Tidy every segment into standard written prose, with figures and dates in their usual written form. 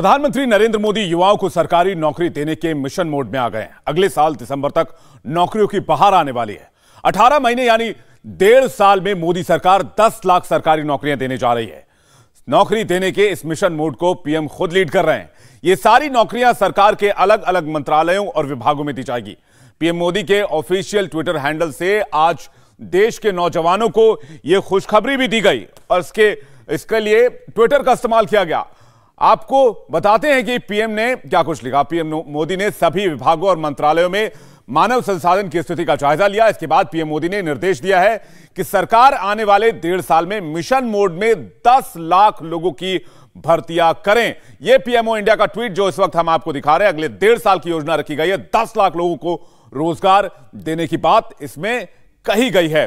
प्रधानमंत्री नरेंद्र मोदी युवाओं को सरकारी नौकरी देने के मिशन मोड में आ गए हैं। अगले साल दिसंबर तक नौकरियों की बहार आने वाली है। 18 महीने यानी 1.5 साल में मोदी सरकार 10 लाख सरकारी नौकरियां देने जा रही है। नौकरी देने के इस मिशन मोड को पीएम खुद लीड कर रहे हैं। ये सारी नौकरियां सरकार के अलग अलग मंत्रालयों और विभागों में दी जाएगी। पीएम मोदी के ऑफिशियल ट्विटर हैंडल से आज देश के नौजवानों को यह खुशखबरी भी दी गई और इसके लिए ट्विटर का इस्तेमाल किया गया। आपको बताते हैं कि पीएम ने क्या कुछ लिखा। पीएम मोदी ने सभी विभागों और मंत्रालयों में मानव संसाधन की स्थिति का जायजा लिया। इसके बाद पीएम मोदी ने निर्देश दिया है कि सरकार आने वाले 1.5 साल में मिशन मोड में 10 लाख लोगों की भर्तियां करें। यह पीएमओ इंडिया का ट्वीट जो इस वक्त हम आपको दिखा रहे हैं, अगले 1.5 साल की योजना रखी गई है। 10 लाख लोगों को रोजगार देने की बात इसमें कही गई है।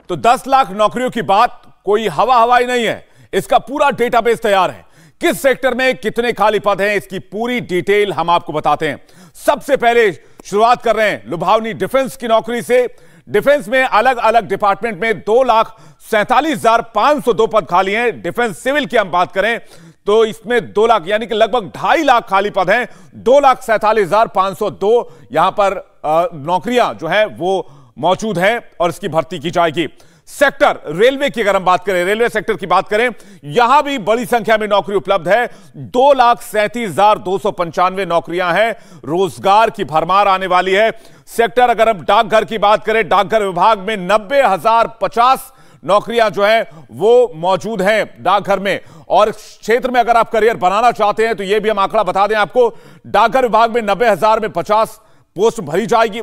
तो 10 लाख नौकरियों की बात कोई हवाई नहीं है। इसका पूरा डेटाबेस तैयार है। किस सेक्टर में कितने खाली पद हैं, इसकी पूरी डिटेल हम आपको बताते हैं। सबसे पहले शुरुआत कर रहे हैं लुभावनी डिफेंस की नौकरी से। डिफेंस में अलग अलग डिपार्टमेंट में 2,47,502 पद खाली हैं। डिफेंस सिविल की हम बात करें तो इसमें 2 लाख यानी कि लगभग 2.5 लाख खाली पद हैं। 2,47,502 यहां पर नौकरियां जो है वो मौजूद हैं और इसकी भर्ती की जाएगी। सेक्टर रेलवे की अगर हम बात करें, रेलवे सेक्टर की बात करें, यहां भी बड़ी संख्या में नौकरी उपलब्ध है। 2,37,295 नौकरियां हैं। रोजगार की भरमार आने वाली है। सेक्टर अगर हम डाकघर की बात करें, डाकघर विभाग में 90,050 नौकरियां जो है वो मौजूद हैं डाकघर में। और क्षेत्र में अगर आप करियर बनाना चाहते हैं तो यह भी हम आंकड़ा बता दें आपको, डाकघर विभाग में 90,000 में 50 पोस्ट भरी जाएगी।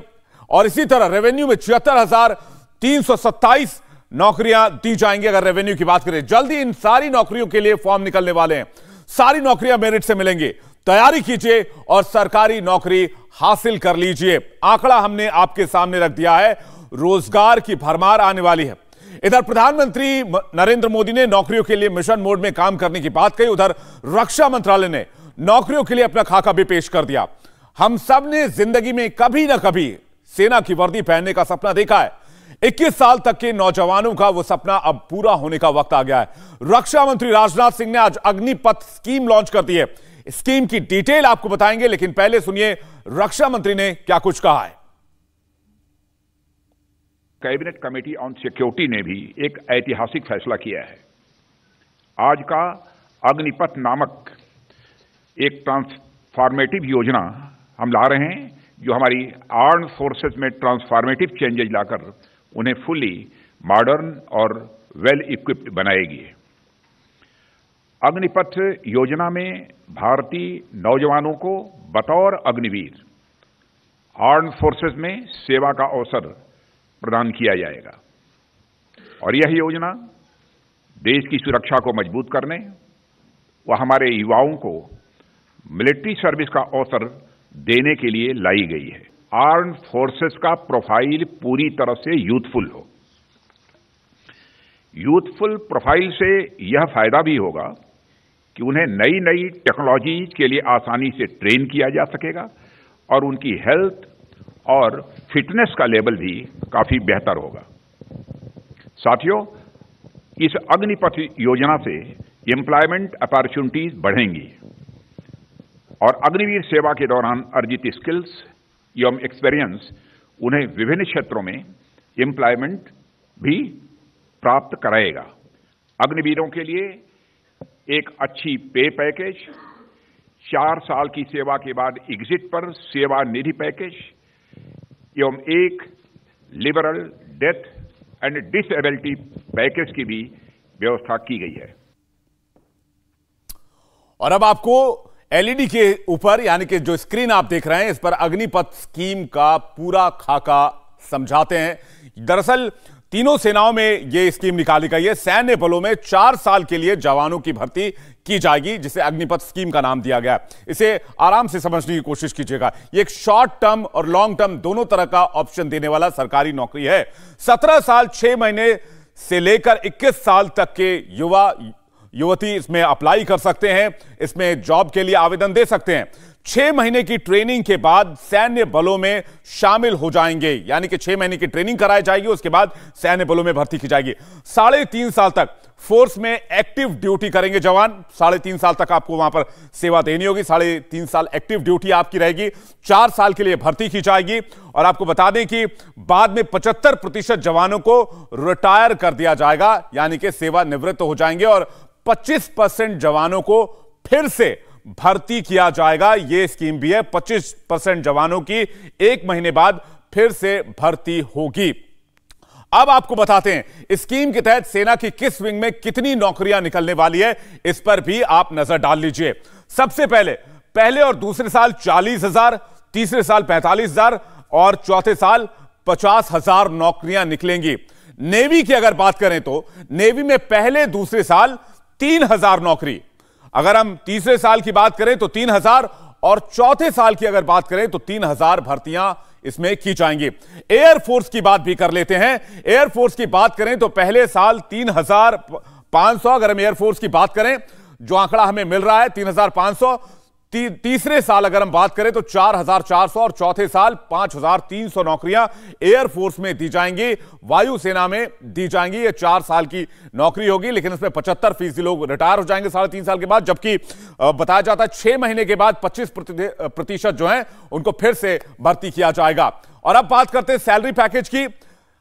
और इसी तरह रेवेन्यू में 76,327 नौकरियां दी जाएंगी। अगर रेवेन्यू की बात करें, जल्दी इन सारी नौकरियों के लिए फॉर्म निकलने वाले हैं। सारी नौकरियां मेरिट से मिलेंगी। तैयारी कीजिए और सरकारी नौकरी हासिल कर लीजिए। आंकड़ा हमने आपके सामने रख दिया है। रोजगार की भरमार आने वाली है। इधर प्रधानमंत्री नरेंद्र मोदी ने नौकरियों के लिए मिशन मोड में काम करने की बात कही। उधर रक्षा मंत्रालय ने नौकरियों के लिए अपना खाका भी पेश कर दिया। हम सब ने जिंदगी में कभी ना कभी सेना की वर्दी पहनने का सपना देखा है। 21 साल तक के नौजवानों का वो सपना अब पूरा होने का वक्त आ गया है। रक्षा मंत्री राजनाथ सिंह ने आज अग्निपथ स्कीम लॉन्च कर दी है। स्कीम की डिटेल आपको बताएंगे, लेकिन पहले सुनिए रक्षा मंत्री ने क्या कुछ कहा है। कैबिनेट कमेटी ऑन सिक्योरिटी ने भी एक ऐतिहासिक फैसला किया है। आज का अग्निपथ नामक एक ट्रांसफॉर्मेटिव योजना हम ला रहे हैं, जो हमारी आर्म्ड फोर्सेस में ट्रांसफॉर्मेटिव चेंजेज लाकर उन्हें फुली मॉडर्न और वेल इक्विप्ड बनाएगी। अग्निपथ योजना में भारतीय नौजवानों को बतौर अग्निवीर आर्म्ड फोर्सेस में सेवा का अवसर प्रदान किया जाएगा। और यह योजना देश की सुरक्षा को मजबूत करने व हमारे युवाओं को मिलिट्री सर्विस का अवसर देने के लिए लाई गई है। आर्म्ड फोर्सेस का प्रोफाइल पूरी तरह से यूथफुल हो। यूथफुल प्रोफाइल से यह फायदा भी होगा कि उन्हें नई नई टेक्नोलॉजी के लिए आसानी से ट्रेन किया जा सकेगा और उनकी हेल्थ और फिटनेस का लेवल भी काफी बेहतर होगा। साथियों, इस अग्निपथ योजना से एम्प्लॉयमेंट अपॉर्चुनिटीज बढ़ेंगी और अग्निवीर सेवा के दौरान अर्जित स्किल्स एवं एक्सपीरियंस उन्हें विभिन्न क्षेत्रों में एम्प्लॉयमेंट भी प्राप्त कराएगा। अग्निवीरों के लिए एक अच्छी पे पैकेज, 4 साल की सेवा के बाद एग्जिट पर सेवा निधि पैकेज एवं एक liberal death and disability package की भी व्यवस्था की गई है। और अब आपको एलईडी के ऊपर यानी कि जो स्क्रीन आप देख रहे हैं, इस पर अग्निपथ स्कीम का पूरा खाका समझाते हैं। दरअसल तीनों सेनाओं में यह स्कीम निकाली गई है। सैन्य बलों में 4 साल के लिए जवानों की भर्ती की जाएगी, जिसे अग्निपथ स्कीम का नाम दिया गया। इसे आराम से समझने की कोशिश कीजिएगा। ये एक शॉर्ट टर्म और लॉन्ग टर्म दोनों तरह का ऑप्शन देने वाला सरकारी नौकरी है। 17 साल 6 महीने से लेकर 21 साल तक के युवती इसमें अप्लाई कर सकते हैं। इसमें जॉब के लिए आवेदन दे सकते हैं। 6 महीने की ट्रेनिंग के बाद सैन्य बलों में शामिल हो जाएंगे, यानी कि 6 महीने की ट्रेनिंग कराई जाएगी, उसके बाद सैन्य बलों में भर्ती की जाएगी। 3.5 साल तक फोर्स में एक्टिव ड्यूटी करेंगे जवान। 3.5 साल तक आपको वहां पर सेवा देनी होगी। 3.5 साल एक्टिव ड्यूटी आपकी रहेगी। 4 साल के लिए भर्ती की जाएगी। और आपको बता दें कि बाद में 75% जवानों को रिटायर कर दिया जाएगा, यानी कि सेवानिवृत्त हो जाएंगे, और 25% जवानों को फिर से भर्ती किया जाएगा। यह स्कीम भी है। 25% जवानों की 1 महीने बाद फिर से भर्ती होगी। अब आपको बताते हैं स्कीम के तहत सेना की किस विंग में कितनी नौकरियां निकलने वाली है, इस पर भी आप नजर डाल लीजिए। सबसे पहले और दूसरे साल 40,000, तीसरे साल 45,000 और चौथे साल 50,000 नौकरियां निकलेंगी। नेवी की अगर बात करें तो नेवी में पहले दूसरे साल 3,000 नौकरी। अगर हम तीसरे साल की बात करें तो 3,000 और चौथे साल की अगर बात करें तो 3,000 भर्तियां इसमें की जाएंगी। एयरफोर्स की बात भी कर लेते हैं। एयरफोर्स की बात करें तो पहले साल 3,500, अगर हम एयरफोर्स की बात करें जो आंकड़ा हमें मिल रहा है 3,500, तीसरे साल अगर हम बात करें तो 4,400 और चौथे साल 5,300 नौकरियां एयरफोर्स में दी जाएंगी, वायुसेना में दी जाएंगी। ये 4 साल की नौकरी होगी, लेकिन इसमें 75% लोग रिटायर हो जाएंगे 3.5 साल के बाद, जबकि बताया जाता है 6 महीने के बाद 25% जो है उनको फिर से भर्ती किया जाएगा। और अब बात करते हैं सैलरी पैकेज की।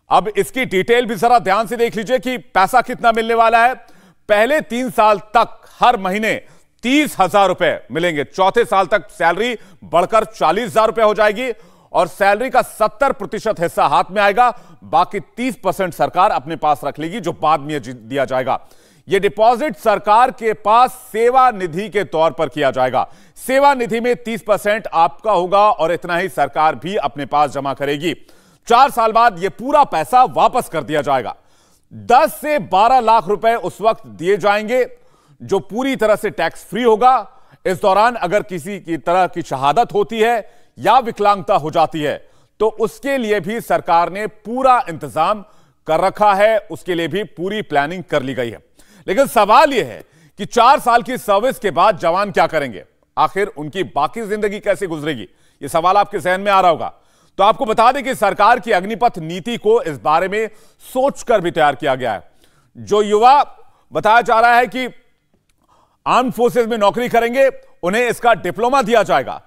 अब इसकी डिटेल भी जरा ध्यान से देख लीजिए कि पैसा कितना मिलने वाला है। पहले 3 साल तक हर महीने 30,000 रुपए मिलेंगे। चौथे साल तक सैलरी बढ़कर 40,000 रुपए हो जाएगी और सैलरी का 70% हिस्सा हाथ में आएगा, बाकी 30% सरकार अपने पास रख लेगी, जो बाद में दिया जाएगा। यह डिपॉजिट सरकार के पास सेवा निधि के तौर पर किया जाएगा। सेवा निधि में 30% आपका होगा और इतना ही सरकार भी अपने पास जमा करेगी। 4 साल बाद यह पूरा पैसा वापस कर दिया जाएगा। 10 से 12 लाख रुपए उस वक्त दिए जाएंगे जो पूरी तरह से टैक्स फ्री होगा। इस दौरान अगर किसी की तरह की शहादत होती है या विकलांगता हो जाती है तो उसके लिए भी सरकार ने पूरा इंतजाम कर रखा है, उसके लिए भी पूरी प्लानिंग कर ली गई है। लेकिन सवाल यह है कि 4 साल की सर्विस के बाद जवान क्या करेंगे, आखिर उनकी बाकी जिंदगी कैसे गुजरेगी, यह सवाल आपके जहन में आ रहा होगा। तो आपको बता दें कि सरकार की अग्निपथ नीति को इस बारे में सोचकर भी तैयार किया गया है। जो युवा बताया जा रहा है कि आर्म फोर्सेस में नौकरी करेंगे, उन्हें इसका डिप्लोमा दिया जाएगा,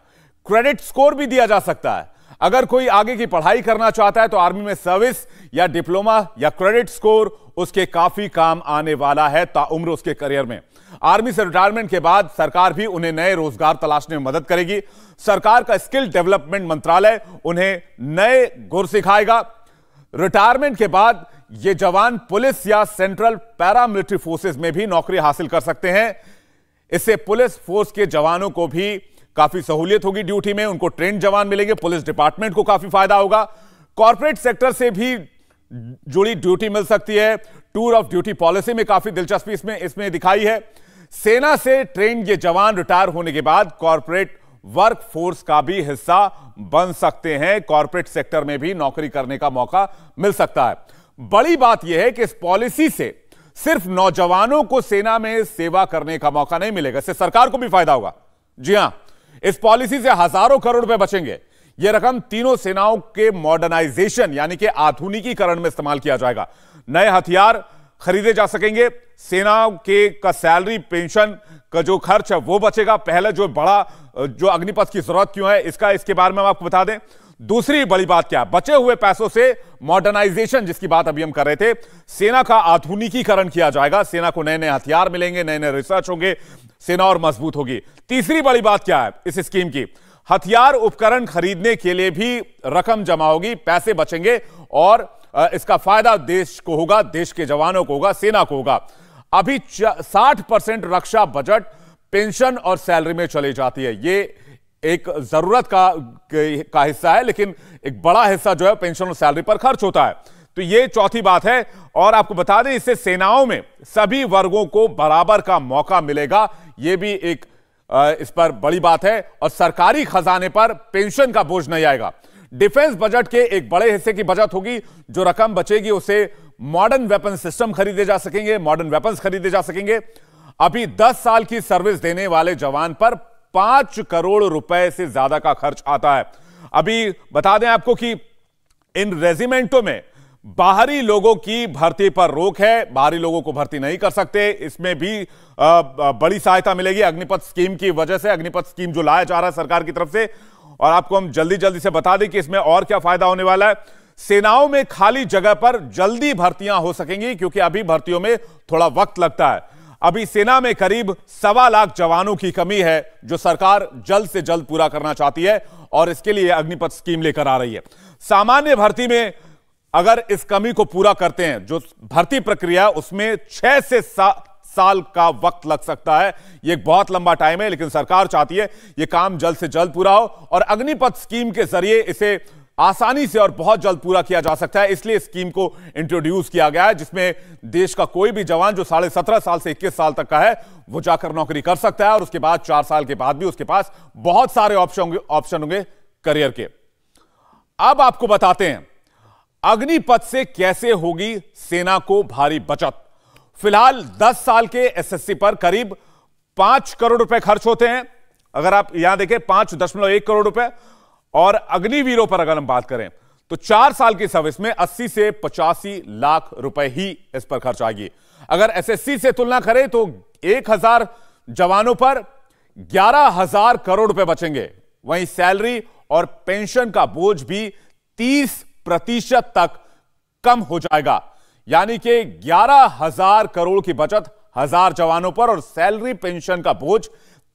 क्रेडिट स्कोर भी दिया जा सकता है। अगर कोई आगे की पढ़ाई करना चाहता है तो आर्मी में सर्विस या डिप्लोमा या क्रेडिट स्कोर उसके काफी काम आने वाला है ताउम्र उसके करियर में। आर्मी से रिटायरमेंट के बाद सरकार भी उन्हें नए रोजगार तलाशने में मदद करेगी। सरकार का स्किल डेवलपमेंट मंत्रालय उन्हें नए गुर सिखाएगा। रिटायरमेंट के बाद ये जवान पुलिस या सेंट्रल पैरामिलिट्री फोर्सेस में भी नौकरी हासिल कर सकते हैं। इससे पुलिस फोर्स के जवानों को भी काफी सहूलियत होगी ड्यूटी में, उनको ट्रेंड जवान मिलेंगे, पुलिस डिपार्टमेंट को काफी फायदा होगा। कॉर्पोरेट सेक्टर से भी जुड़ी ड्यूटी मिल सकती है। टूर ऑफ ड्यूटी पॉलिसी में काफी दिलचस्पी इसमें दिखाई है। सेना से ट्रेंड ये जवान रिटायर होने के बाद कॉर्पोरेट वर्क फोर्स का भी हिस्सा बन सकते हैं। कॉर्पोरेट सेक्टर में भी नौकरी करने का मौका मिल सकता है। बड़ी बात यह है कि इस पॉलिसी से सिर्फ नौजवानों को सेना में सेवा करने का मौका नहीं मिलेगा, इससे सरकार को भी फायदा होगा। जी हां, इस पॉलिसी से हजारों करोड़ रुपए बचेंगे। यह रकम तीनों सेनाओं के मॉडर्नाइजेशन यानी कि आधुनिकीकरण में इस्तेमाल किया जाएगा। नए हथियार खरीदे जा सकेंगे, सेना का सैलरी पेंशन का जो खर्च है वो बचेगा। पहले जो अग्निपथ की जरूरत क्यों है इसके बारे में हम आपको बता दें। दूसरी बड़ी बात क्या है, बचे हुए पैसों से मॉडर्नाइजेशन जिसकी बात अभी हम कर रहे थे, सेना का आधुनिकीकरण किया जाएगा। सेना को नए नए हथियार मिलेंगे, नए नए रिसर्च होंगे, सेना और मजबूत होगी। तीसरी बड़ी बात क्या है इस स्कीम की, हथियार उपकरण खरीदने के लिए भी रकम जमा होगी, पैसे बचेंगे और इसका फायदा देश को होगा, देश के जवानों को होगा, सेना को होगा। अभी 60% रक्षा बजट पेंशन और सैलरी में चली जाती है। ये एक जरूरत का हिस्सा है, लेकिन एक बड़ा हिस्सा जो है पेंशन और सैलरी पर खर्च होता है। तो ये चौथी बात है। और आपको बता दें इससे सेनाओं में सभी वर्गों को बराबर का मौका मिलेगा, ये भी एक इस पर बड़ी बात है। और सरकारी खजाने पर पेंशन का बोझ नहीं आएगा। डिफेंस बजट के एक बड़े हिस्से की बचत होगी। जो रकम बचेगी उसे मॉडर्न वेपन सिस्टम खरीदे जा सकेंगे, मॉडर्न वेपन्स खरीदे जा सकेंगे। अभी 10 साल की सर्विस देने वाले जवान पर 5 करोड़ रुपए से ज्यादा का खर्च आता है। अभी बता दें आपको कि इन रेजिमेंटों में बाहरी लोगों की भर्ती पर रोक है, बाहरी लोगों को भर्ती नहीं कर सकते। इसमें भी बड़ी सहायता मिलेगी अग्निपथ स्कीम की वजह से। अग्निपथ स्कीम जो लाया जा रहा है सरकार की तरफ से, और आपको हम जल्दी जल्दी से बता दें कि इसमें और क्या फायदा होने वाला है। सेनाओं में खाली जगह पर जल्दी भर्तियां हो सकेंगी, क्योंकि अभी भर्तियों में थोड़ा वक्त लगता है। अभी सेना में करीब 1.25 लाख जवानों की कमी है, जो सरकार जल्द से जल्द पूरा करना चाहती है, और इसके लिए अग्निपथ स्कीम लेकर आ रही है। सामान्य भर्ती में अगर इस कमी को पूरा करते हैं, जो भर्ती प्रक्रिया उसमें 6 से 7 साल का वक्त लग सकता है। यह एक बहुत लंबा टाइम है, लेकिन सरकार चाहती है यह काम जल्द से जल्द पूरा हो, और अग्निपथ स्कीम के जरिए इसे आसानी से और बहुत जल्द पूरा किया जा सकता है। इसलिए स्कीम को इंट्रोड्यूस किया गया है, जिसमें देश का कोई भी जवान जो 17.5 साल से 21 साल तक का है, वो जाकर नौकरी कर सकता है, और उसके बाद 4 साल के बाद भी उसके पास बहुत सारे ऑप्शन होंगे करियर के। अब आपको बताते हैं अग्निपथ से कैसे होगी सेना को भारी बचत। फिलहाल 10 साल के एसएससी पर करीब 5 करोड़ रुपए खर्च होते हैं। अगर आप यहां देखें 5.1 करोड़ रुपए, और अग्निवीरों पर अगर हम बात करें तो 4 साल की सर्विस में 80 से 85 लाख रुपए ही इस पर खर्च आएगी। अगर एसएससी से तुलना करें तो 1000 जवानों पर 11,000 करोड़ रुपए बचेंगे। वहीं सैलरी और पेंशन का बोझ भी 30% तक कम हो जाएगा, यानी कि 11,000 करोड़ की बचत 1000 जवानों पर, और सैलरी पेंशन का बोझ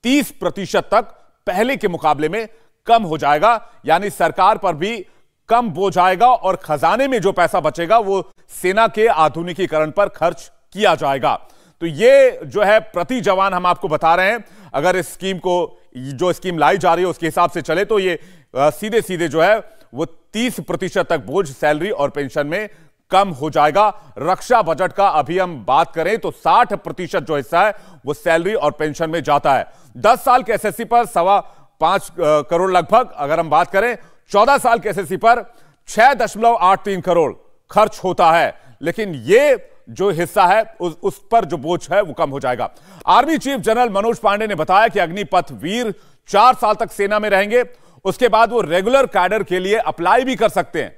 30% तक पहले के मुकाबले में कम हो जाएगा। यानी सरकार पर भी कम बोझ आएगा, और खजाने में जो पैसा बचेगा वो सेना के आधुनिकीकरण पर खर्च किया जाएगा। तो ये जो है प्रति जवान हम आपको बता रहे हैं, अगर इस स्कीम को, जो स्कीम लाई जा रही है उसके हिसाब से चले तो ये सीधे सीधे जो है वो 30% तक बोझ सैलरी और पेंशन में कम हो जाएगा। रक्षा बजट का अभी हम बात करें तो 60% जो हिस्सा है वो सैलरी और पेंशन में जाता है। 10 साल के एसएससी पर 5.25 करोड़ लगभग, अगर हम बात करें 14 साल के एसएससी पर 6.83 करोड़ खर्च होता है, लेकिन ये जो हिस्सा है उस पर जो बोझ है वो कम हो जाएगा। Army chief general Manoj Pande ने बताया कि अग्निपथ वीर 4 साल तक सेना में रहेंगे, उसके बाद वो रेगुलर कैडर के लिए अप्लाई भी कर सकते हैं,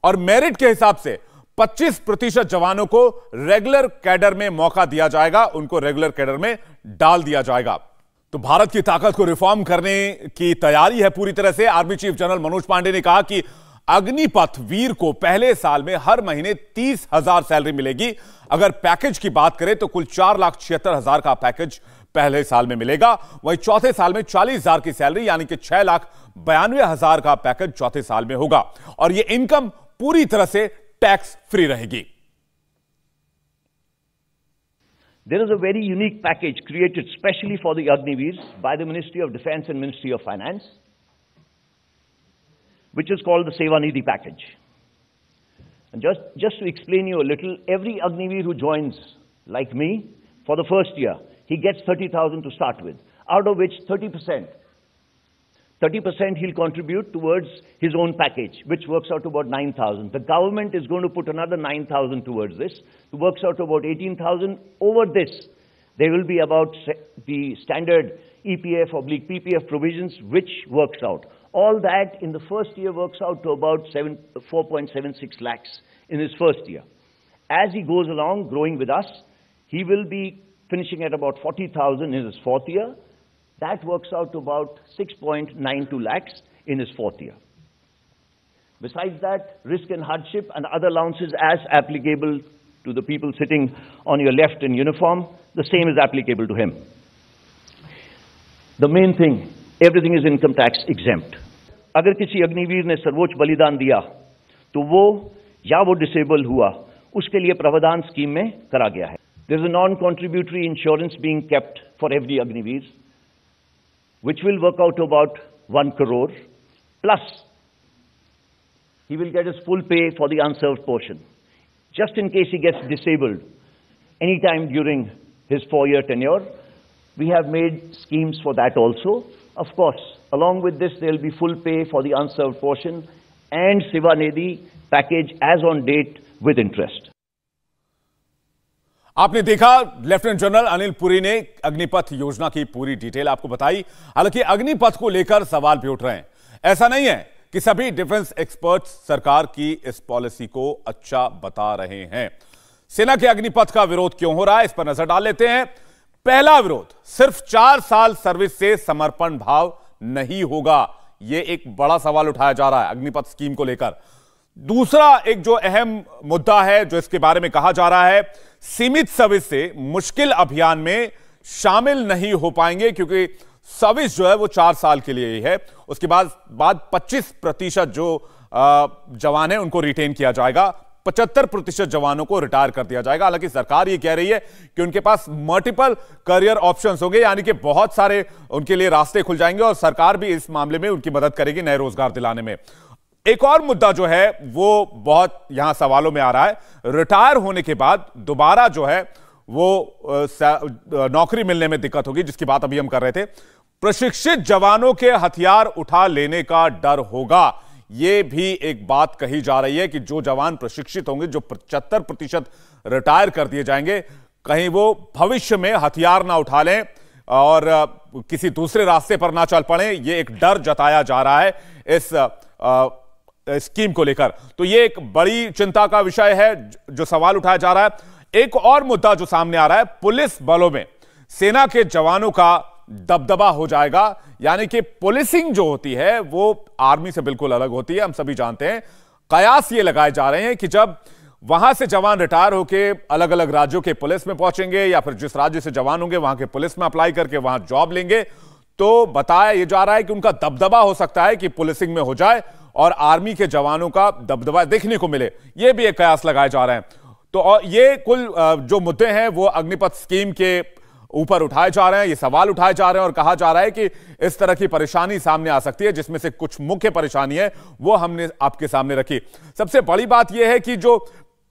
और मेरिट के हिसाब से 25% जवानों को रेगुलर कैडर में मौका दिया जाएगा, उनको रेगुलर कैडर में डाल दिया जाएगा। तो भारत की ताकत को रिफॉर्म करने की तैयारी है पूरी तरह से। Army chief general Manoj Pande ने कहा कि अग्निपथ वीर को पहले साल में हर महीने 30,000 सैलरी मिलेगी। अगर पैकेज की बात करें तो कुल 4,76,000 का पैकेज पहले साल में मिलेगा। वहीं चौथे साल में 40,000 की सैलरी, यानी कि 6,92,000 का पैकेज चौथे साल में होगा, और यह इनकम पूरी तरह से टैक्स फ्री रहेगी। There is a very unique package created specially for the Agniveers by the Ministry of Defense and Ministry of Finance, which is called the Sevanidhi package. And just to explain you a little, every Agniveer who joins, like me, for the first year, he gets 30,000 to start with, out of which 30% he'll contribute towards his own package, which works out to about 9,000. The government is going to put another 9,000 towards this. It works out to about 18,000. Over this, there will be about the standard EPF/PPF provisions, which works out. All that in the first year works out to about 4.76 lakhs in his first year. As he goes along, growing with us, he will be finishing at about 40,000 in his fourth year. That works out to about 6.92 lakhs in his fourth year. Besides that, risk and hardship and other allowances as applicable to the people sitting on your left in uniform, the same is applicable to him. The main thing, everything is income tax exempt. अगर किसी अग्निवीर ने सर्वोच्च बलिदान दिया तो वो या वो डिसेबल हुआ, उसके लिए प्रावधान स्कीम में करा गया है. There is a non-contributory insurance being kept for every Agniveer, which will work out to about 1 crore, plus he will get his full pay for the unserved portion, just in case he gets disabled anytime during his 4-year tenure. We have made schemes for that also. Of course, along with this, there will be full pay for the unserved portion and Sevanidhi package as on date with interest. आपने देखा lieutenant general Anil Puri ने अग्निपथ योजना की पूरी detail आपको बताई। हालांकि अग्निपथ को लेकर सवाल भी उठ रहे हैं। ऐसा नहीं है कि सभी डिफेंस एक्सपर्ट्स सरकार की इस पॉलिसी को अच्छा बता रहे हैं। सेना के अग्निपथ का विरोध क्यों हो रहा है, इस पर नजर डाल लेते हैं। पहला विरोध, सिर्फ 4 साल सर्विस से समर्पण भाव नहीं होगा, यह एक बड़ा सवाल उठाया जा रहा है अग्निपथ स्कीम को लेकर। दूसरा एक जो अहम मुद्दा है जो इसके बारे में कहा जा रहा है, सीमित सर्विस से मुश्किल अभियान में शामिल नहीं हो पाएंगे, क्योंकि सर्विस जो है वो 4 साल के लिए ही है। उसके बाद 25% जो जवान है उनको रिटेन किया जाएगा, 75% जवानों को रिटायर कर दिया जाएगा। हालांकि सरकार ये कह रही है कि उनके पास मल्टीपल करियर ऑप्शंस होंगे, यानी कि बहुत सारे उनके लिए रास्ते खुल जाएंगे और सरकार भी इस मामले में उनकी मदद करेगी नए रोजगार दिलाने में। एक और मुद्दा जो है वो बहुत यहां सवालों में आ रहा है, रिटायर होने के बाद दोबारा जो है वो नौकरी मिलने में दिक्कत होगी, जिसकी बात अभी हम कर रहे थे। प्रशिक्षित जवानों के हथियार उठा लेने का डर होगा, यह भी एक बात कही जा रही है कि जो जवान प्रशिक्षित होंगे, जो 75% रिटायर कर दिए जाएंगे, कहीं वो भविष्य में हथियार ना उठा लें और किसी दूसरे रास्ते पर ना चल पड़े, यह एक डर जताया जा रहा है इस स्कीम को लेकर। तो यह एक बड़ी चिंता का विषय है जो सवाल उठाया जा रहा है। एक और मुद्दा जो सामने आ रहा है, पुलिस बलों में सेना के जवानों का दबदबा हो जाएगा, यानी कि पुलिसिंग जो होती है वो आर्मी से बिल्कुल अलग होती है, हम सभी जानते हैं। कयास ये लगाए जा रहे हैं कि जब वहां से जवान रिटायर होकर अलग अलग राज्यों के पुलिस में पहुंचेंगे या फिर जिस राज्य से जवान होंगे वहां के पुलिस में अप्लाई करके वहां जॉब लेंगे, तो बताया यह जा रहा है कि उनका दबदबा हो सकता है कि पुलिसिंग में हो जाए और आर्मी के जवानों का दबदबा देखने को मिले। यह भी एक कयास लगाए जा रहे हैं। तो और ये कुल जो मुद्दे हैं वो अग्निपथ स्कीम के ऊपर उठाए जा रहे हैं, ये सवाल उठाए जा रहे हैं और कहा जा रहा है कि इस तरह की परेशानी सामने आ सकती है, जिसमें से कुछ मुख्य परेशानी है वो हमने आपके सामने रखी। सबसे बड़ी बात यह है कि जो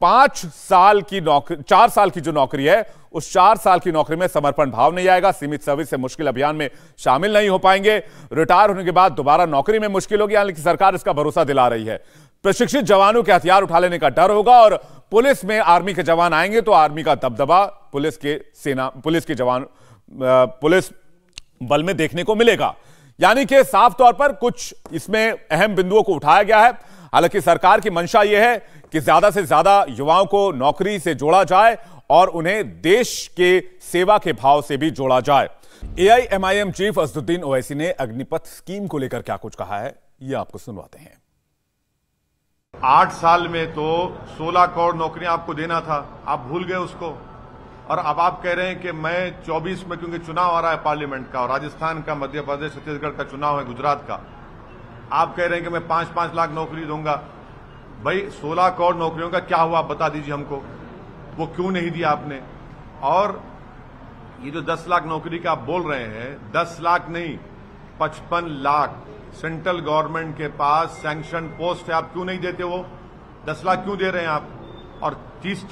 5 साल की नौकरी, 4 साल की जो नौकरी है, उस 4 साल की नौकरी में समर्पण भाव नहीं आएगा, सीमित सर्विस से मुश्किल अभियान में शामिल नहीं हो पाएंगे, रिटायर होने के बाद दोबारा नौकरी में मुश्किल होगी, हालांकि सरकार इसका भरोसा दिला रही है। प्रशिक्षित जवानों के हथियार उठा लेने का डर होगा और पुलिस में आर्मी के जवान आएंगे तो आर्मी का दबदबा पुलिस के जवान पुलिस बल में देखने को मिलेगा। यानी कि साफ तौर पर कुछ इसमें अहम बिंदुओं को उठाया गया है। हालांकि सरकार की मंशा यह है कि ज्यादा से ज्यादा युवाओं को नौकरी से जोड़ा जाए और उन्हें देश के सेवा के भाव से भी जोड़ा जाए। AIMIM चीफ असदुद्दीन ओवैसी ने अग्निपथ स्कीम को लेकर क्या कुछ कहा है, यह आपको सुनवाते हैं। 8 साल में तो 16 करोड़ नौकरियां आपको देना था, आप भूल गए उसको। और अब आप कह रहे हैं कि मैं 24 में, क्योंकि चुनाव आ रहा है पार्लियामेंट का और राजस्थान का, मध्य प्रदेश, छत्तीसगढ़ का चुनाव है, गुजरात का, आप कह रहे हैं कि मैं 5-5 लाख नौकरी दूंगा। भाई 16 करोड़ नौकरियों का क्या हुआ, बता दीजिए हमको, वो क्यों नहीं दिया आपने। और ये जो 10 लाख नौकरी का आप बोल रहे हैं, 10 लाख नहीं 55 लाख सेंट्रल गवर्नमेंट के पास सैंक्शन पोस्ट है, आप क्यों नहीं देते? वो 10 लाख क्यों दे रहे हैं आप? और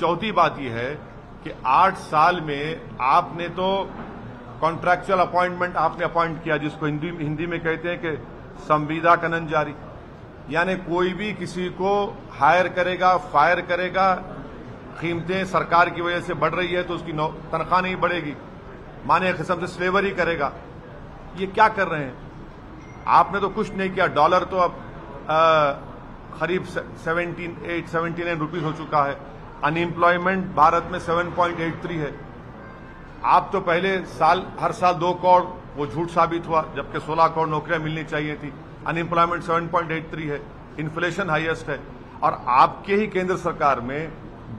चौथी बात यह है कि 8 साल में आपने तो कॉन्ट्रैक्चुअल अपॉइंटमेंट आपने अपॉइंट किया, जिसको हिंदी में कहते हैं कि संविदा कनन जारी, यानी कोई भी किसी को हायर करेगा, फायर करेगा, कीमतें सरकार की वजह से बढ़ रही है तो उसकी तनख्वाह नहीं बढ़ेगी, माने किस्म से स्लेवरी करेगा। ये क्या कर रहे हैं? आपने तो कुछ नहीं किया। डॉलर तो अब करीब 79 रुपीज हो चुका है। अनएम्प्लॉयमेंट भारत में 7.83 है। आप तो पहले हर साल 2 करोड़, वो झूठ साबित हुआ, जबकि 16 करोड़ नौकरियां मिलनी चाहिए थी। अनएम्प्लॉयमेंट 7.83 है, इन्फ्लेशन हाईएस्ट है। और आपके ही केंद्र सरकार में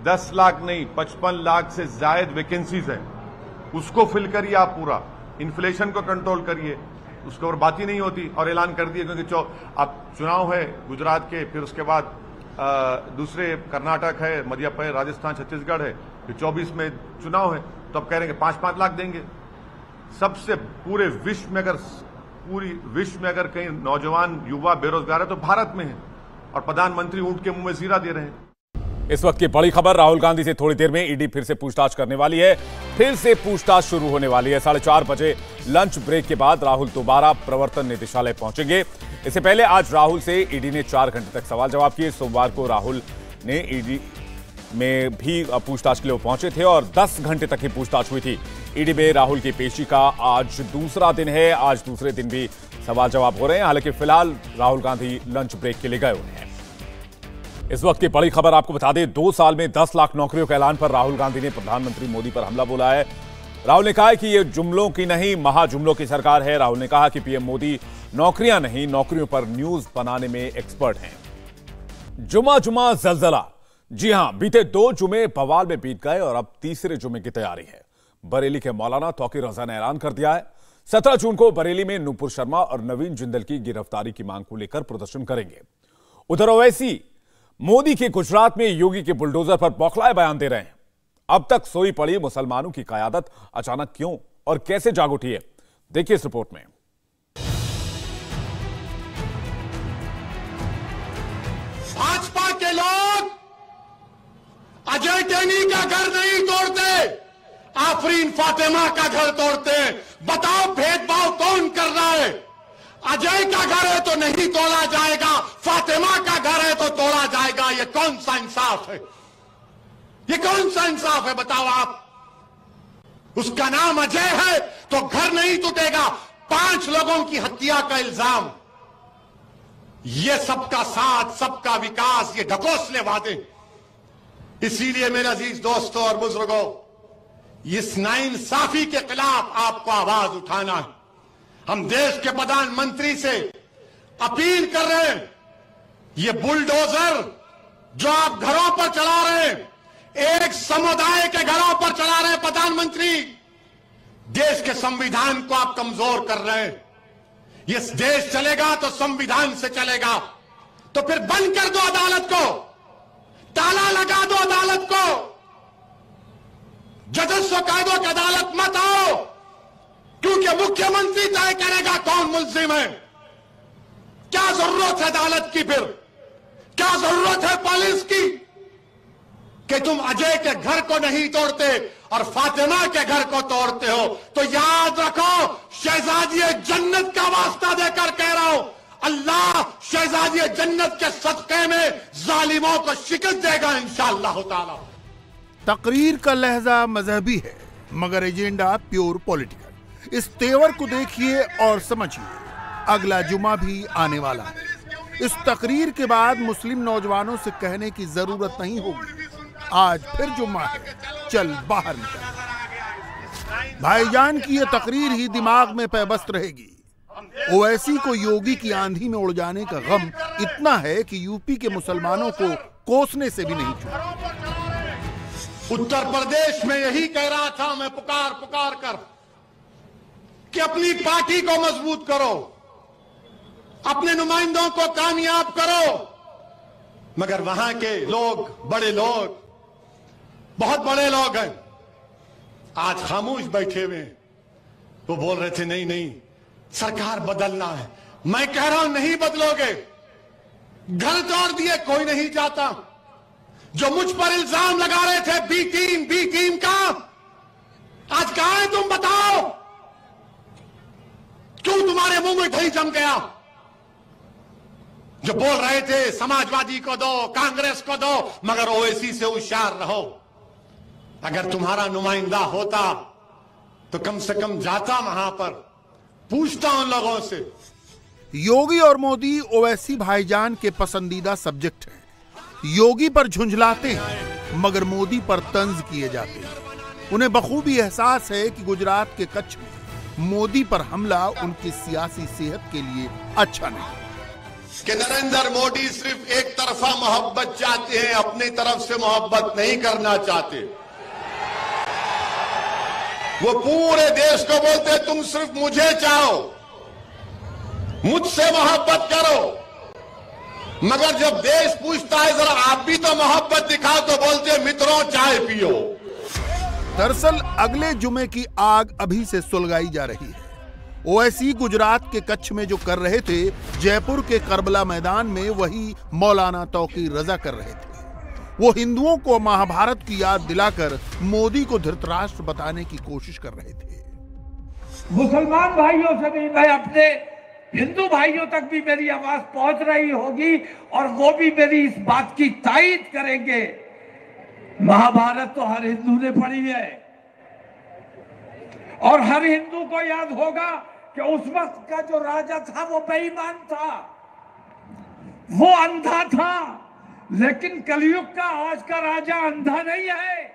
10 लाख नहीं 55 लाख से ज्यादा वैकेंसीज है, उसको फिल करिए आप पूरा, इन्फ्लेशन को कंट्रोल करिए, उसके ऊपर बात ही नहीं होती। और ऐलान कर दिए क्योंकि अब चुनाव है गुजरात के, फिर उसके बाद दूसरे कर्नाटक है, मध्य प्रदेश, राजस्थान, छत्तीसगढ़ है, फिर 24 में चुनाव है, तो अब कह रहे हैं कि 5-5 लाख देंगे। सबसे पूरे विश्व में अगर कहीं नौजवान युवा बेरोजगार है तो भारत में है, और प्रधानमंत्री ऊंट के मुंह में जीरा दे रहे हैं। इस वक्त की बड़ी खबर, राहुल गांधी से थोड़ी देर में ईडी फिर से पूछताछ करने वाली है। फिर से पूछताछ शुरू होने वाली है। 4:30 बजे लंच ब्रेक के बाद राहुल दोबारा प्रवर्तन निदेशालय पहुंचेंगे। इससे पहले आज राहुल से ईडी ने 4 घंटे तक सवाल जवाब किए। सोमवार को राहुल ने ईडी में भी पूछताछ के लिए पहुंचे थे और 10 घंटे तक की पूछताछ हुई थी। ईडी में राहुल की पेशी का आज दूसरा दिन है। आज दूसरे दिन भी सवाल जवाब हो रहे हैं। हालांकि फिलहाल राहुल गांधी लंच ब्रेक के लिए गए हुए हैं। इस वक्त की बड़ी खबर आपको बता दें, 2 साल में 10 लाख नौकरियों के ऐलान पर राहुल गांधी ने प्रधानमंत्री मोदी पर हमला बोला है। राहुल ने कहा है कि यह जुमलों की नहीं, महाजुमलों की सरकार है। राहुल ने कहा कि पीएम मोदी नौकरियां नहीं, नौकरियों पर न्यूज बनाने में एक्सपर्ट हैं। जुमा जुमा जलजला, जी हां, बीते 2 जुमे बवाल में बीत गए और अब तीसरे जुमे की तैयारी है। बरेली के मौलाना तौकीर रजा ने ऐलान कर दिया है 17 जून को बरेली में नूपुर शर्मा और नवीन जिंदल की गिरफ्तारी की मांग को लेकर प्रदर्शन करेंगे। उधर ओवैसी मोदी के गुजरात में योगी के बुलडोजर पर बौखलाए बयान दे रहे हैं। अब तक सोई पड़ी मुसलमानों की कयादत अचानक क्यों और कैसे जाग उठी है, देखिए इस रिपोर्ट में। भाजपा के लोग अजय टैनी का घर नहीं तोड़ते, आफरीन फातिमा का घर तोड़ते। बताओ भेदभाव कौन कर रहा है? अजय का घर है तो नहीं तोड़ा जाएगा, फातिमा का घर है तो तोड़ा जाएगा। ये कौन सा इंसाफ है? ये कौन सा इंसाफ है बताओ आप? उसका नाम अजय है तो घर नहीं टूटेगा। 5 लोगों की हत्या का इल्जाम, ये सबका साथ, सबका विकास, ये ढकोसले वादे। इसीलिए मेरे अजीज दोस्तों और बुजुर्गों, इस नाइंसाफी के खिलाफ आपको आवाज उठाना है। हम देश के प्रधानमंत्री से अपील कर रहे हैं, ये बुलडोजर जो आप घरों पर चला रहे हैं, एक समुदाय के घरों पर चला रहे हैं प्रधानमंत्री, देश के संविधान को आप कमजोर कर रहे हैं। ये देश चलेगा तो संविधान से चलेगा, तो फिर बंद कर दो अदालत को, ताला लगा दो अदालत को, जजस को कह दो कि अदालत मत आओ, क्योंकि मुख्यमंत्री तय करेगा कौन मुल्जिम है। क्या जरूरत है अदालत की? फिर क्या जरूरत है पुलिस की कि तुम अजय के घर को नहीं तोड़ते और फातिमा के घर को तोड़ते हो? तो याद रखो, शहजादी जन्नत का वास्ता देकर कह रहा हूं, अल्लाह शहजादी जन्नत के सदक़े में जालिमों को शिकस्त देगा इंशाअल्लाह ताला। तकरीर का लहजा मजहबी है मगर एजेंडा प्योर पॉलिटिकल। इस तेवर को देखिए और समझिए, अगला जुमा भी आने वाला है। इस तकरीर के बाद मुस्लिम नौजवानों से कहने की जरूरत नहीं होगी, आज फिर जुम्मा है, चल बाहर निकल। भाईजान की ये तकरीर ही दिमाग में पैबस्त रहेगी। ओवैसी को योगी की आंधी में उड़ जाने का गम इतना है कि यूपी के मुसलमानों को कोसने से भी नहीं चूका। उत्तर प्रदेश में यही कह रहा था मैं पुकार पुकार कर कि अपनी पार्टी को मजबूत करो, अपने नुमाइंदों को कामयाब करो। मगर वहां के लोग, बड़े लोग, बहुत बड़े लोग हैं, आज खामोश बैठे हुए हैं। वो बोल रहे थे नहीं नहीं सरकार बदलना है। मैं कह रहा हूं नहीं बदलोगे, घर तोड़ दिए कोई नहीं जाता। जो मुझ पर इल्जाम लगा रहे थे बी टीम का, आज कहां है तुम बताओ? क्यों तुम्हारे मुंह में दही जम गया? जो बोल रहे थे समाजवादी को दो, कांग्रेस को दो, मगर ओवैसी से होशियार रहो। अगर तुम्हारा नुमाइंदा होता तो कम से कम जाता वहां पर, पूछता उन लोगों से। योगी और मोदी ओवैसी भाईजान के पसंदीदा सब्जेक्ट हैं। योगी पर झुंझलाते हैं मगर मोदी पर तंज किए जाते हैं। उन्हें बखूबी एहसास है कि गुजरात के कच्छ में मोदी पर हमला उनकी सियासी सेहत के लिए अच्छा नहीं। कि नरेंद्र मोदी सिर्फ एक तरफा मोहब्बत चाहते हैं, अपनी तरफ से मोहब्बत नहीं करना चाहते। वो पूरे देश को बोलते तुम सिर्फ मुझे चाहो, मुझसे मोहब्बत करो, मगर जब देश पूछता है जरा आप भी तो मोहब्बत दिखाओ, तो बोलते मित्रों चाय पियो। दरअसल अगले जुमे की आग अभी से सुलगाई जा रही है। ओवैसी गुजरात के कच्छ में जो कर रहे थे, जयपुर के करबला मैदान में वही मौलाना तौकीर रजा कर रहे थे। वो हिंदुओं को महाभारत की याद दिलाकर मोदी को धृतराष्ट्र बताने की कोशिश कर रहे थे। मुसलमान भाइयों से भी, मैं अपने हिंदू भाइयों तक भी मेरी आवाज पहुंच रही होगी और वो भी मेरी इस बात की तायीद करेंगे। महाभारत तो हर हिंदू ने पढ़ी है, और हर हिंदू को याद होगा कि उस वक्त का जो राजा था वो बेईमान था, वो अंधा था। लेकिन कलयुग का आज का राजा अंधा नहीं है।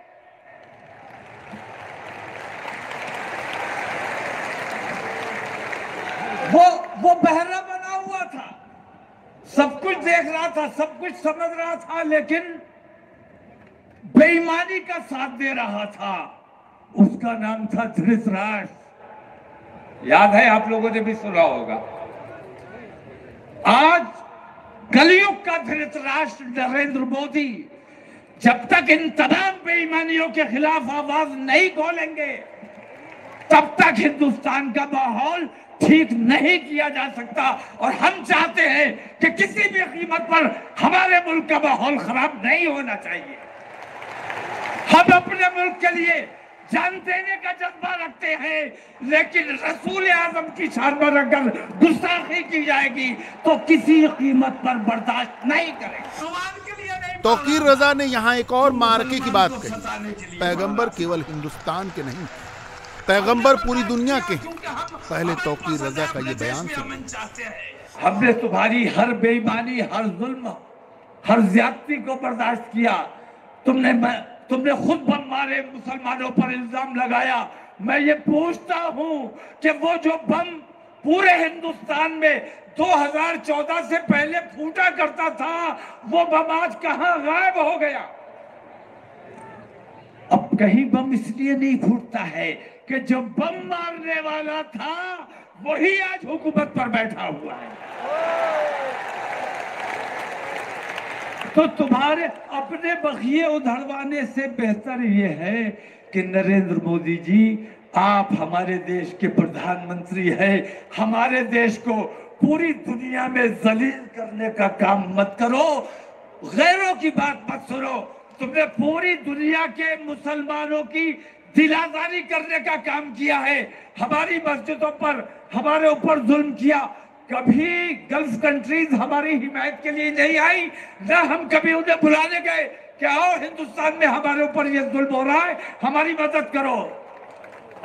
वो बहरा बना हुआ था, सब कुछ देख रहा था, सब कुछ समझ रहा था, लेकिन बेईमानी का साथ दे रहा था। उसका नाम था धृतराष्ट्र। याद है, आप लोगों ने भी सुना होगा। आज कलयुग का धृतराष्ट्र नरेंद्र मोदी जब तक इन तमाम बेईमानियों के खिलाफ आवाज नहीं खोलेंगे, तब तक हिंदुस्तान का माहौल ठीक नहीं किया जा सकता। और हम चाहते हैं कि किसी भी कीमत पर हमारे मुल्क का माहौल खराब नहीं होना चाहिए। हम अपने मुल्क के लिए जान देने का जज्बा रखते हैं, लेकिन रसूल आजम की शान पर अगर गुस्ताखी की जाएगी तो किसी कीमत पर बर्दाश्त नहीं करेंगे। तौकीर रजा ने यहाँ एक और मार्के की बात कही। पैगंबर केवल हिंदुस्तान के नहीं, पैगंबर पूरी दुनिया के हैं। पहले तौकीर रजा का ये बयान सुनिए। हमने तुम्हारी हर बेईमानी, हर जुल्म, हर ज्यादती को बर्दाश्त किया। तुमने खुद बम मारे, मुसलमानों पर इल्जाम लगाया। मैं ये पूछता हूं कि वो जो बम पूरे हिंदुस्तान में 2014 से पहले फूटा करता था, वो बम आज कहां गायब हो गया? अब कहीं बम इसलिए नहीं फूटता है कि जो बम मारने वाला था वही आज हुकूमत पर बैठा हुआ है। तो तुम्हारे अपने बखिए उधड़वाने से बेहतर ये है कि नरेंद्र मोदी जी, आप हमारे देश के प्रधानमंत्री हैं। हमारे देश को पूरी दुनिया में जलील करने का काम मत करो, गैरों की बात मत सुनो। तुमने पूरी दुनिया के मुसलमानों की दिलाजारी करने का काम किया है। हमारी मस्जिदों पर हमारे ऊपर जुल्म किया। कभी गल्फ कंट्रीज हमारी हिमायत के लिए नहीं आई, ना हम कभी उन्हें बुलाने गए कि आओ हिंदुस्तान में हमारे ऊपर ये जुल्म हो रहा है, हमारी मदद करो।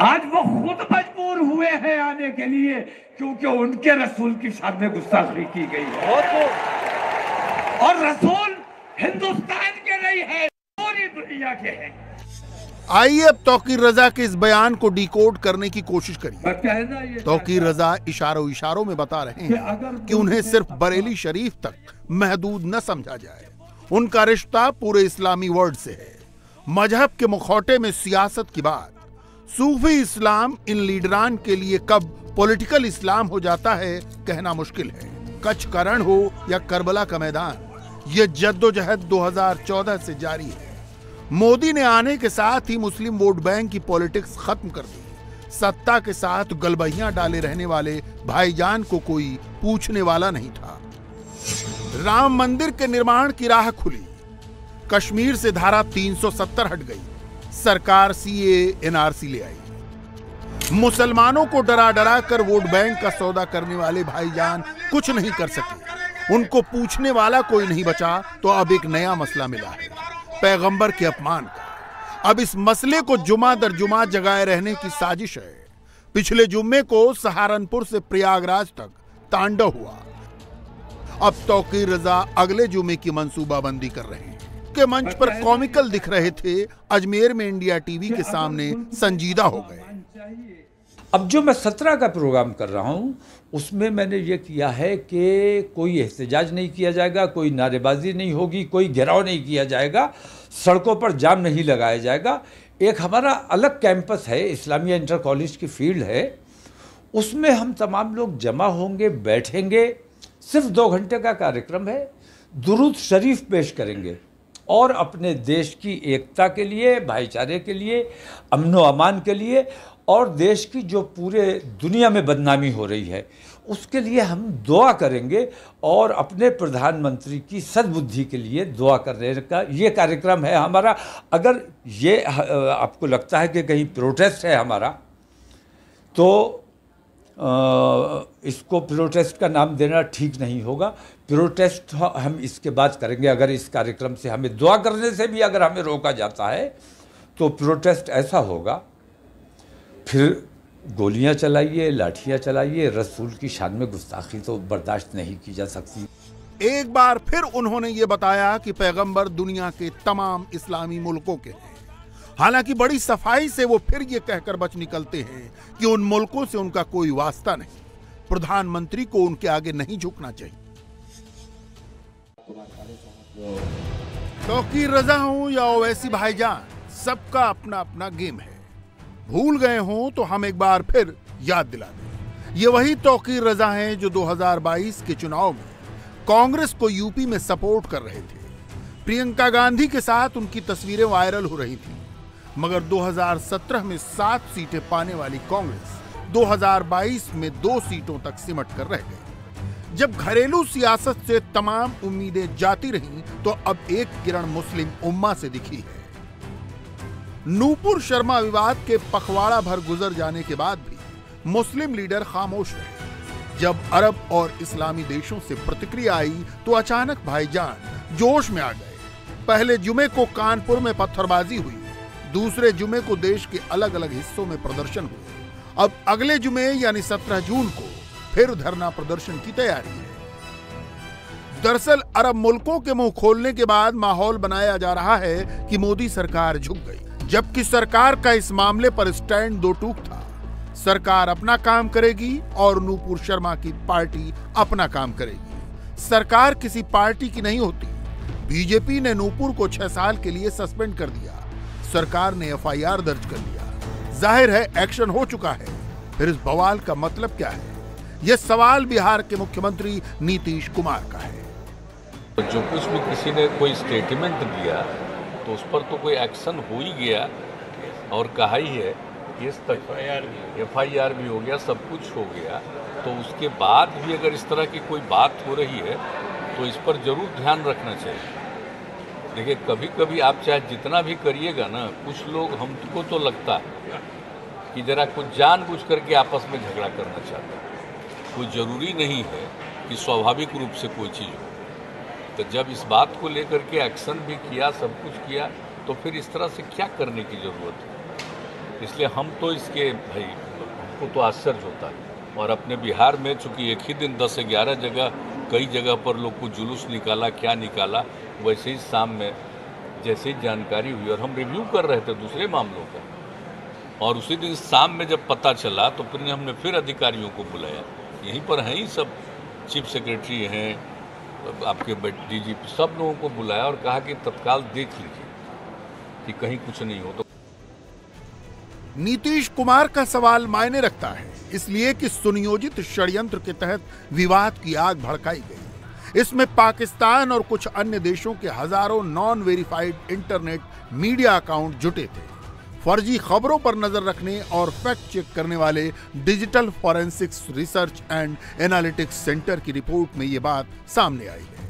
आज वो खुद मजबूर हुए हैं आने के लिए, क्योंकि उनके रसूल की शान में गुस्ताखी की गई है। और रसूल हिंदुस्तान के नहीं है, पूरी दुनिया के हैं। आइए अब तौकीर रजा के इस बयान को डिकोड करने की कोशिश करिए। तौकीर रजा इशारों में बता रहे हैं कि उन्हें सिर्फ बरेली शरीफ तक महदूद न समझा जाए। उनका रिश्ता पूरे इस्लामी वर्ल्ड से है। मजहब के मुखौटे में सियासत की बात, सूफी इस्लाम इन लीडरान के लिए कब पॉलिटिकल इस्लाम हो जाता है कहना मुश्किल है। कच्छ का रण हो या करबला का मैदान, ये जद्दोजहद 2014 से जारी है। मोदी ने आने के साथ ही मुस्लिम वोट बैंक की पॉलिटिक्स खत्म कर दी। सत्ता के साथ गलबहियां डाले रहने वाले भाईजान को कोई पूछने वाला नहीं था। राम मंदिर के निर्माण की राह खुली, कश्मीर से धारा 370 हट गई, सरकार सीए एनआरसी ले आई। मुसलमानों को डरा डरा कर वोट बैंक का सौदा करने वाले भाईजान कुछ नहीं कर सके। उनको पूछने वाला कोई नहीं बचा, तो अब एक नया मसला मिला है, पैगंबर के अपमान का। अब इस मसले को जुमा दर जुमा जगाए रहने की साजिश है। पिछले जुम्मे को सहारनपुर से प्रयागराज तक तांडव हुआ। अब तौकीर रजा अगले जुम्मे की मंसूबाबंदी कर रहे हैं। के मंच पर कॉमिकल दिख रहे थे, अजमेर में इंडिया टीवी के सामने संजीदा हो गए। अब जो मैं 17 का प्रोग्राम कर रहा हूं, उसमें मैंने ये किया है कि कोई एहतजाज नहीं किया जाएगा, कोई नारेबाजी नहीं होगी, कोई घेराव नहीं किया जाएगा, सड़कों पर जाम नहीं लगाया जाएगा। एक हमारा अलग कैंपस है, इस्लामिया इंटर कॉलेज की फील्ड है, उसमें हम तमाम लोग जमा होंगे, बैठेंगे। सिर्फ 2 घंटे का कार्यक्रम है। दुरूद शरीफ पेश करेंगे और अपने देश की एकता के लिए, भाईचारे के लिए, अमन व अमान के लिए, और देश की जो पूरे दुनिया में बदनामी हो रही है उसके लिए हम दुआ करेंगे। और अपने प्रधानमंत्री की सद्बुद्धि के लिए दुआ करने का ये कार्यक्रम है हमारा। अगर ये आपको लगता है कि कहीं प्रोटेस्ट है हमारा, तो इसको प्रोटेस्ट का नाम देना ठीक नहीं होगा। प्रोटेस्ट हम इसके बाद करेंगे। अगर इस कार्यक्रम से हमें दुआ करने से भी अगर हमें रोका जाता है तो प्रोटेस्ट ऐसा होगा फिर गोलियां चलाइए, लाठियां चलाइए, रसूल की शान में गुस्ताखी तो बर्दाश्त नहीं की जा सकती। एक बार फिर उन्होंने ये बताया कि पैगंबर दुनिया के तमाम इस्लामी मुल्कों के हैं। हालांकि बड़ी सफाई से वो फिर ये कहकर बच निकलते हैं कि उन मुल्कों से उनका कोई वास्ता नहीं, प्रधानमंत्री को उनके आगे नहीं झुकना चाहिए। तौकीर रजा हो या ओवैसी भाईजान, सबका अपना अपना गेम है। भूल गए हों तो हम एक बार फिर याद दिला दें, ये वही तौकीर रजा हैं जो 2022 के चुनाव में कांग्रेस को यूपी में सपोर्ट कर रहे थे। प्रियंका गांधी के साथ उनकी तस्वीरें वायरल हो रही थी, मगर 2017 में 7 सीटें पाने वाली कांग्रेस 2022 में 2 सीटों तक सिमट कर रह गई। जब घरेलू सियासत से तमाम उम्मीदें जाती रहीं तो अब एक किरण मुस्लिम उम्मा से दिखी है। नूपुर शर्मा विवाद के पखवाड़ा भर गुजर जाने के बाद भी मुस्लिम लीडर खामोश रहे। जब अरब और इस्लामी देशों से प्रतिक्रिया आई तो अचानक भाईजान जोश में आ गए। पहले जुमे को कानपुर में पत्थरबाजी हुई, दूसरे जुमे को देश के अलग अलग हिस्सों में प्रदर्शन हुए। अब अगले जुमे यानी 17 जून को फिर धरना प्रदर्शन की तैयारी है। दरअसल अरब मुल्कों के मुंह खोलने के बाद माहौल बनाया जा रहा है कि मोदी सरकार झुक गई, जबकि सरकार का इस मामले पर स्टैंड दो टूक था। सरकार अपना काम करेगी और नूपुर शर्मा की पार्टी अपना काम करेगी। सरकार किसी पार्टी की नहीं होती। बीजेपी ने नूपुर को 6 साल के लिए सस्पेंड कर दिया, सरकार ने FIR दर्ज कर लिया। जाहिर है एक्शन हो चुका है। फिर इस बवाल का मतलब क्या है? यह सवाल बिहार के मुख्यमंत्री नीतीश कुमार का है। जो कुछ भी किसी ने कोई स्टेटमेंट दिया तो उस पर तो कोई एक्शन हो ही गया और कहा ही है, केस तक FIR भी हो गया, सब कुछ हो गया। तो उसके बाद भी अगर इस तरह की कोई बात हो रही है तो इस पर जरूर ध्यान रखना चाहिए। देखिए, कभी कभी आप चाहे जितना भी करिएगा ना, कुछ लोग, हमको तो लगता है कि जरा कुछ जानबूझ करके आपस में झगड़ा करना चाहते हैं। कोई ज़रूरी नहीं है कि स्वाभाविक रूप से कोई चीज़ हो। तो जब इस बात को लेकर के एक्शन भी किया, सब कुछ किया, तो फिर इस तरह से क्या करने की ज़रूरत है? इसलिए हम तो इसके, भाई हमको तो आश्चर्य होता है। और अपने बिहार में चूँकि एक ही दिन 10-11 जगह, कई जगह पर लोग को जुलूस निकाला, क्या निकाला, वैसे ही शाम में जैसे ही जानकारी हुई और हम रिव्यू कर रहे थे दूसरे मामलों का, और उसी दिन शाम में जब पता चला तो फिर हमने फिर अधिकारियों को बुलाया। यहीं पर हैं ही सब, चीफ सेक्रेटरी हैं, आपके DGP, सब लोगों को बुलाया और कहा कि तत्काल देख लीजिए कि कहीं कुछ नहीं हो। तो नीतीश कुमार का सवाल मायने रखता है, इसलिए कि सुनियोजित षड्यंत्र के तहत विवाद की आग भड़काई गई। इसमें पाकिस्तान और कुछ अन्य देशों के हजारों non verified internet media account जुटे थे। फर्जी खबरों पर नजर रखने और फैक्ट चेक करने वाले digital forensics research and analytics centre की रिपोर्ट में ये बात सामने आई है।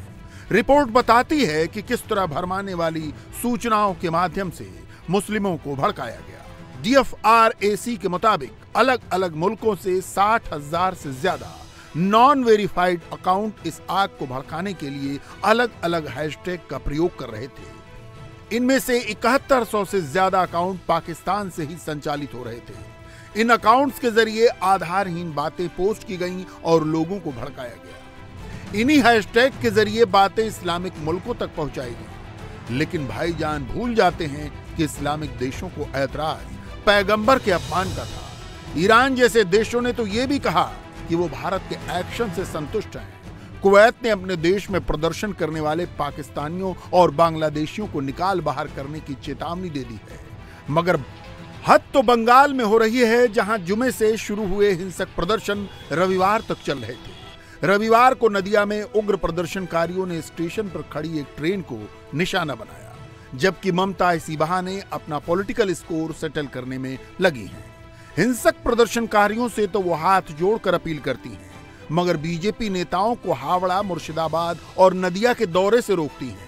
रिपोर्ट बताती है कि किस तरह भरमाने वाली सूचनाओं के माध्यम से मुस्लिमों को भड़काया गया। DFRAC के मुताबिक अलग अलग मुल्कों से 60,000 से ज्यादा नॉन वेरीफाइड अकाउंट इस आग को भड़काने के लिए अलग अलग हैशटैग का प्रयोग कर रहे थे। इनमें से 7100 से ज्यादा अकाउंट पाकिस्तान से ही संचालित हो रहे थे। इन अकाउंट्स के जरिए आधारहीन बातें पोस्ट की गईं और लोगों को भड़काया गया। इन्हीं हैशटैग के जरिए बातें इस्लामिक मुल्कों तक पहुंचाई गई। लेकिन भाईजान भूल जाते हैं कि इस्लामिक देशों को ऐतराज पैगंबर के अपमान का था। ईरान जैसे देशों ने तो ये भी कहा कि वो भारत के एक्शन से संतुष्ट हैं। कुवैत ने अपने देश में प्रदर्शन करने वाले पाकिस्तानियों और बांग्लादेशियों को निकाल बाहर करने की चेतावनी दे दी है। मगर हद तो बंगाल में हो रही है, जहां जुमे से शुरू हुए हिंसक प्रदर्शन रविवार तक चल रहे थे। रविवार को नदिया में उग्र प्रदर्शनकारियों ने स्टेशन पर खड़ी एक ट्रेन को निशाना बनाया, जबकि ममता इसी बहाने अपना पॉलिटिकल स्कोर सेटल करने में लगी हैं। हिंसक प्रदर्शनकारियों से तो वो हाथ जोड़कर अपील करती हैं, मगर बीजेपी नेताओं को हावड़ा, मुर्शिदाबाद और नदिया के दौरे से रोकती हैं।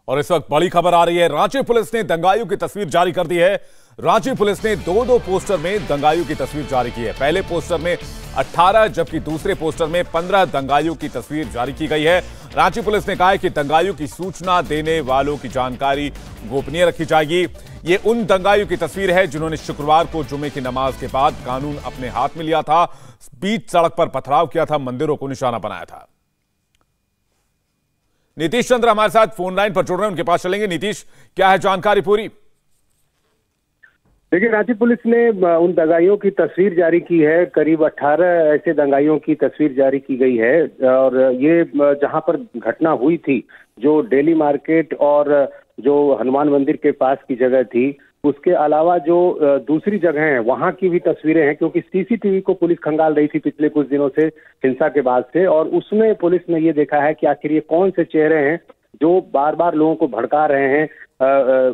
और इस वक्त बड़ी खबर आ रही है, रांची पुलिस ने दंगाइयों की तस्वीर जारी कर दी है। रांची पुलिस ने 2 पोस्टर में दंगाइयों की तस्वीर जारी की है। पहले पोस्टर में 18 जबकि दूसरे पोस्टर में 15 दंगाइयों की तस्वीर जारी की गई है। रांची पुलिस ने कहा है कि दंगाइयों की सूचना देने वालों की जानकारी गोपनीय रखी जाएगी। ये उन दंगाइयों की तस्वीर है जिन्होंने शुक्रवार को जुमे की नमाज के बाद कानून अपने हाथ में लिया था, बीच सड़क पर पथराव किया था, मंदिरों को निशाना बनाया था। नीतीश चंद्र हमारे साथ फोन लाइन पर जुड़ रहे हैं, उनके पास चलेंगे। नीतीश, क्या है जानकारी पूरी? देखिए, रांची पुलिस ने उन दंगाइयों की तस्वीर जारी की है। करीब 18 ऐसे दंगाइयों की तस्वीर जारी की गई है और ये जहां पर घटना हुई थी, जो डेली मार्केट और जो हनुमान मंदिर के पास की जगह थी, उसके अलावा जो दूसरी जगह है वहां की भी तस्वीरें हैं, क्योंकि सीसीटीवी को पुलिस खंगाल रही थी पिछले कुछ दिनों से हिंसा के बाद से, और उसमें पुलिस ने ये देखा है कि आखिर ये कौन से चेहरे हैं जो बार बार लोगों को भड़का रहे हैं,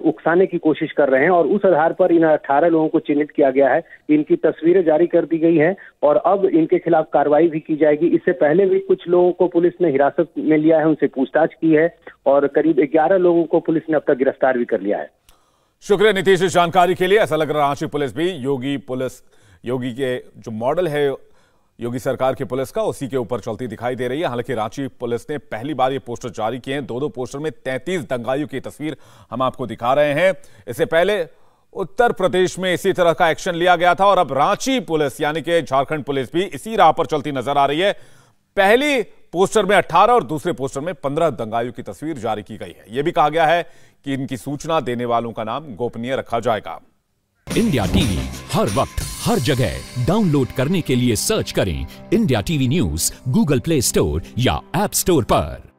उकसाने की कोशिश कर रहे हैं, और उस आधार पर इन 18 लोगों को चिन्हित किया गया है। इनकी तस्वीरें जारी कर दी गई हैं और अब इनके खिलाफ कार्रवाई भी की जाएगी। इससे पहले भी कुछ लोगों को पुलिस ने हिरासत में लिया है, उनसे पूछताछ की है और करीब 11 लोगों को पुलिस ने अब तक गिरफ्तार भी कर लिया है। शुक्रिया नीतीश इस जानकारी के लिए। ऐसा लग रहा है रांची पुलिस भी योगी के जो मॉडल है योगी सरकार की पुलिस का, उसी के ऊपर चलती दिखाई दे रही है। हालांकि रांची पुलिस ने पहली बार ये पोस्टर जारी किए हैं। दो पोस्टर में 33 दंगाइयों की तस्वीर हम आपको दिखा रहे हैं। इससे पहले उत्तर प्रदेश में इसी तरह का एक्शन लिया गया था और अब रांची पुलिस यानी कि झारखंड पुलिस भी इसी राह पर चलती नजर आ रही है। पहली पोस्टर में 18 और दूसरे पोस्टर में 15 दंगाइयों की तस्वीर जारी की गई है। यह भी कहा गया है कि इनकी सूचना देने वालों का नाम गोपनीय रखा जाएगा। इंडिया टीवी हर वक्त हर जगह डाउनलोड करने के लिए सर्च करें India TV news Google play store या ऐप स्टोर पर।